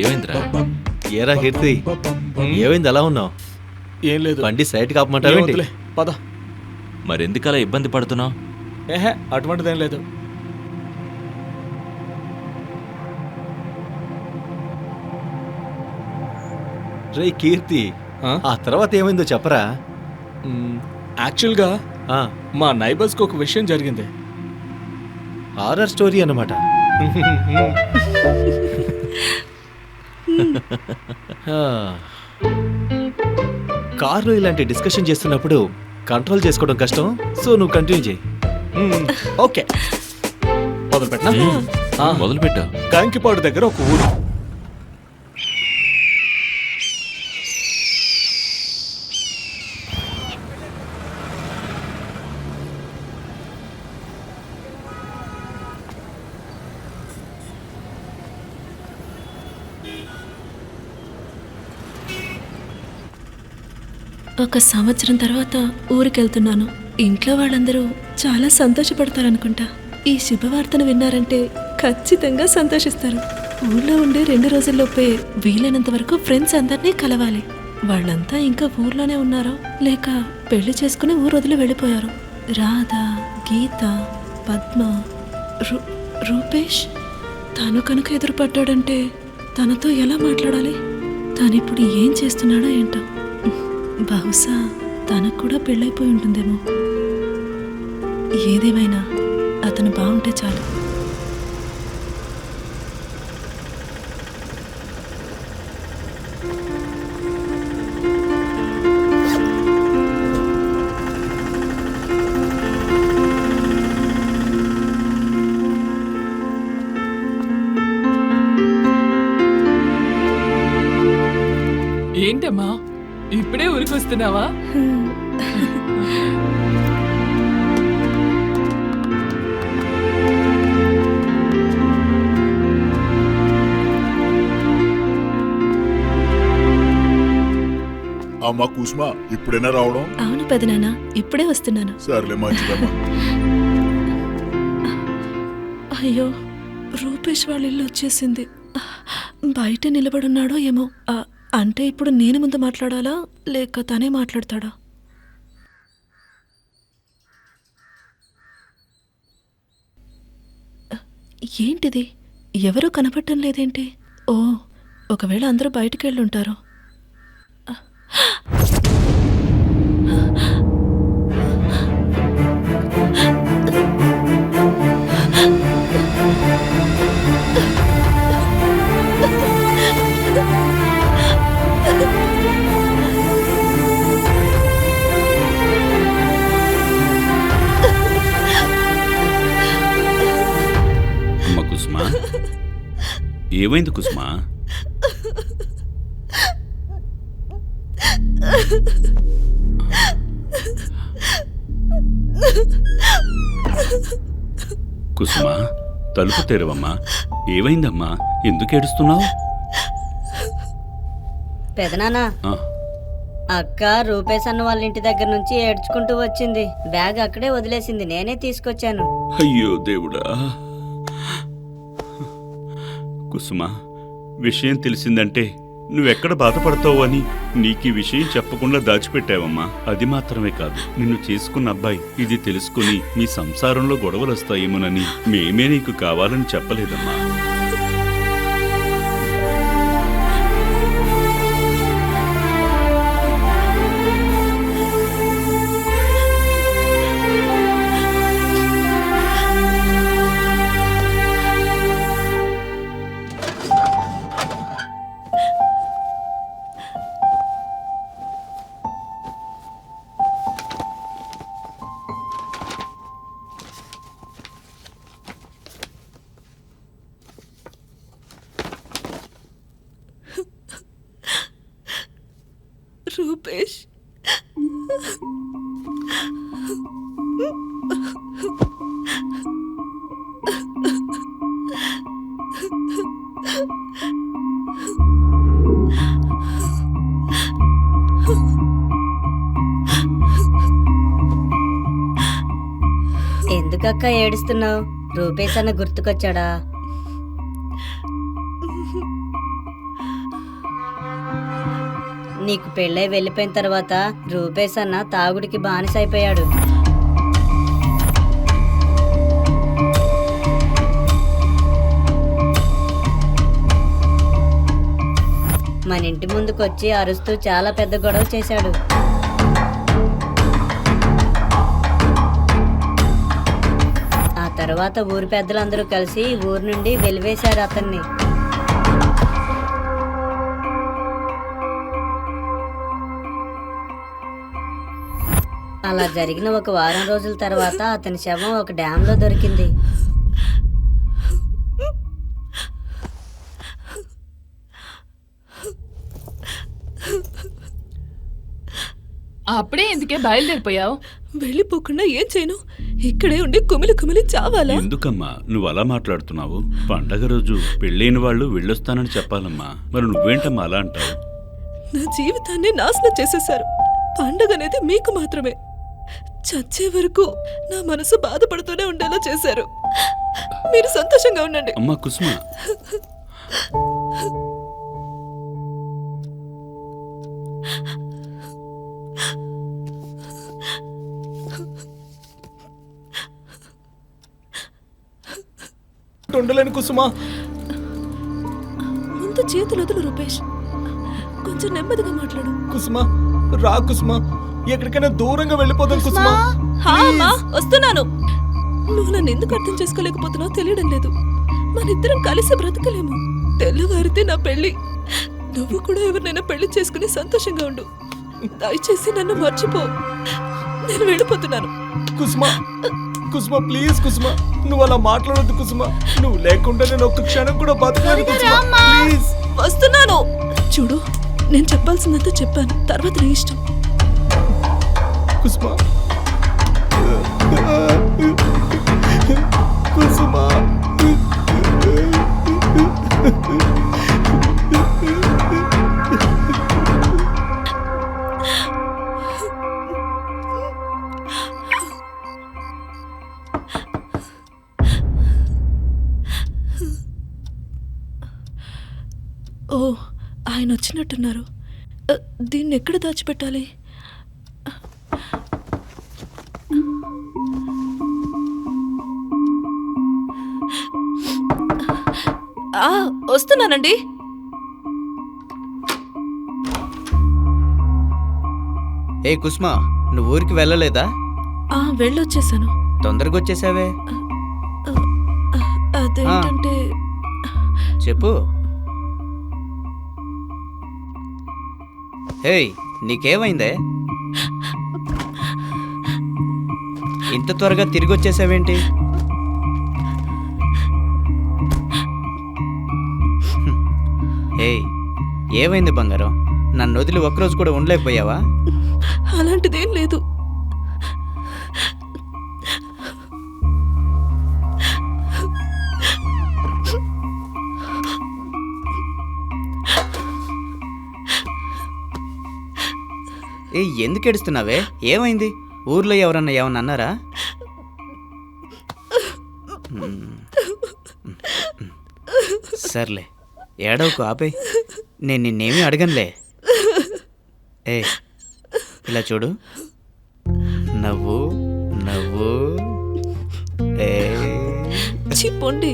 ఏమైందిరా? ఏరా కీర్తి, ఏమైంది అలా ఉన్నావు? ఏం లేదు, బండి సైట్ కాపమంటావేంటి? పద. మరెందుకలా ఇబ్బంది పడుతున్నావు? ఏహే, అటువంటిదేం లేదు. రే కీర్తి, ఆ తర్వాత ఏమైందో చెప్పరా? యాక్చువల్గా మా నైబర్స్కి ఒక విషయం జరిగింది. హారర్ స్టోరీ అన్నమాట. కార్లో ఇలాంటి డిస్కషన్ చేస్తున్నప్పుడు కంట్రోల్ చేసుకోవడం కష్టం. సో నువ్వు కంటిన్యూ చేయి. ఓకే, మొదలుపెట్టినా? మొదలుపెట్టా. కంకిపాడు దగ్గర ఒక ఊరు. ఒక సంవత్సరం తర్వాత ఊరికెళ్తున్నాను. ఇంట్లో వాళ్ళందరూ చాలా సంతోషపడతారనుకుంటా. ఈ శుభవార్తను విన్నారంటే ఖచ్చితంగా సంతోషిస్తారు. ఊళ్ళో ఉండే 2 రోజుల్లోపే వీలైనంత వరకు ఫ్రెండ్స్ అందరినీ కలవాలి. వాళ్ళంతా ఇంకా ఊర్లోనే ఉన్నారో లేక పెళ్లి చేసుకుని ఊరు వదిలి వెళ్ళిపోయారు. రాధ, గీత, పద్మ, రూపేష్. తను కనుక ఎదురుపడ్డాడంటే తనతో ఎలా మాట్లాడాలి? తనిప్పుడు ఏం చేస్తున్నాడో ఏంటో. బహుశా తనకు కూడా పెళ్ళైపోయి ఉంటుందేమో. ఏదేమైనా అతను బాగుంటే చాలు. ఏంటమ్మా, ఇప్పుడే ఊరికి వస్తున్నావా? అమ్మా కుసుమా, ఇప్పుడైనా రావడం? అవును పెదనాన్న, ఇప్పుడే వస్తున్నాను. సర్లే, మంచిదమ్మా. అయ్యో, రూపేష్ వాళ్ళ ఇల్లు వచ్చేసింది. బయట నిలబడున్నాడో ఏమో. అంటే ఇప్పుడు నేను ముందు మాట్లాడాలా లేక తనే మాట్లాడతాడా? ఏంటిది, ఎవరూ కనపడటం లేదేంటి? ఓ, ఒకవేళ అందరూ బయటికి వెళ్ళుంటారు. కుసుమా, ఏమైంది కుసుమా? కుసుమా, తలుపు తెరవమ్మా. ఏమైందమ్మా? ఎందుకు ఏడుస్తున్నావు? పెదనానా, అక్క రూపేష్ అన్న వాళ్ళ ఇంటి దగ్గర నుంచి ఏడ్చుకుంటూ వచ్చింది. బ్యాగ్ అక్కడే వదిలేసింది, నేనే తీసుకొచ్చాను. అయ్యో దేవుడా. కుసుమా, విషయం తెలిసిందంటే నువ్వెక్కడ బాధపడతావు అని నీకీ విషయం చెప్పకుండా దాచిపెట్టావమ్మా. అది మాత్రమే కాదు, నిన్ను చేసుకున్న అబ్బాయి ఇది తెలుసుకుని మీ సంసారంలో గొడవలు వస్తాయేమోనని మేమే నీకు కావాలని చెప్పలేదమ్మా. రూపేష్, ఎందుకక్క ఏడుస్తున్నావు? రూపేష్ అన్న గుర్తుకొచ్చాడా? నీకు పెళ్ళై వెళ్ళిపోయిన తర్వాత రూపేష్ అన్న తాగుడికి బానిసైపోయాడు. మన ఇంటి ముందుకొచ్చి అరుస్తూ చాలా పెద్ద గొడవ చేశాడు. ఆ తర్వాత ఊరి పెద్దలందరూ కలిసి ఊరు నుండి వెలివేశారు అతన్ని. అలా జరిగిన ఒక వారం రోజుల తర్వాత అతని శవం ఒక డ్యాంలో దొరికింది. అప్పుడే ఎందుకే బయలుదేరిపోయావు? వెళ్ళిపోకుండా ఏం చేయను? ఇక్కడే ఉండి కుమిలి కుమిలి చావాలా? ఎందుకమ్మా నువ్వు అలా మాట్లాడుతున్నావు? పండగ రోజు పెళ్ళైన వాళ్ళు వెళ్ళొస్తానని చెప్పాలమ్మా. మరి నువ్వేంటమ్మా అలా అంటావు? నా జీవితాన్ని నాశనం చేసేశారు. పండగ అనేది మీకు మాత్రమే. చచ్చే వరకు నా మనసు బాధపడుతూనే ఉండేలా చేశారు. మీరు సంతోషంగా ఉండండి. అమ్మా కుసుమ, ఉండలేను కుసుమా. ముందు చేతులు వదులు రూపేష్. కొంచెం నెమ్మదిగా మాట్లాడు. కుసుమా రా కుసుమా, ఎక్కడికైనా దూరంగా వెళ్ళిపోదాం కుసుమా. హా అమ్మా, వస్తున్నాను. నువ్వు నన్ను ఎందుకు అర్థం చేసుకోలేకపోతున్నావు తెలియడం లేదు. మనిద్దరం కలిసి బ్రతకలేము. తెల్లవారితే నా పెళ్లి. నువ్వు కూడా ఎవరినైనా పెళ్లి చేసుకుని సంతోషంగా ఉండు. దయచేసి నన్ను మర్చిపో. నేను వెళ్ళిపోతున్నాను. కుసుమా కుసుమా ప్లీజ్ కుసుమా, నువ్వు అలా మాట్లాడొద్దు కుసుమా. నువ్వు లేకుండా నేను ఒక్క క్షణం కూడా బతకలేను కుసుమా. ప్లీజ్ వస్తున్నాను. చూడు, నేను చెప్పాల్సిందంతా చెప్పాను. తర్వాత నీ ఇష్టం. కుసుమా కుసుమా. ఓ, ఆయన వచ్చినట్టున్నారు. దీన్ని ఎక్కడ దాచిపెట్టాలి? వస్తున్నానండి. ఏ కుస్మా, నువ్వు ఊరికి వెళ్ళలేదా? వెళ్ళొచ్చేసాను. తొందరగా వచ్చేసావే. అదేంటంటే చెప్పు. హేయ్, నీకేమైందే? ఇంత త్వరగా తిరిగి వచ్చేసావేంటి? ఏయ్, ఏమైంది బంగారం? నన్ను వదిలి ఒక్కరోజు కూడా ఉండలేకపోయావా? అలాంటిదేం లేదు. ఏ, ఎందుకు ఏడుస్తున్నావే? ఏమైంది? ఊర్లో ఎవరన్నా ఏమన్నా అన్నారా? సర్లే, ఏడవకు, ఆపే. నేను నిన్నేమీ అడగనులే. ఏ, ఇలా చూడు. నవ్వు నవ్వు. ఏ చిప్పండి.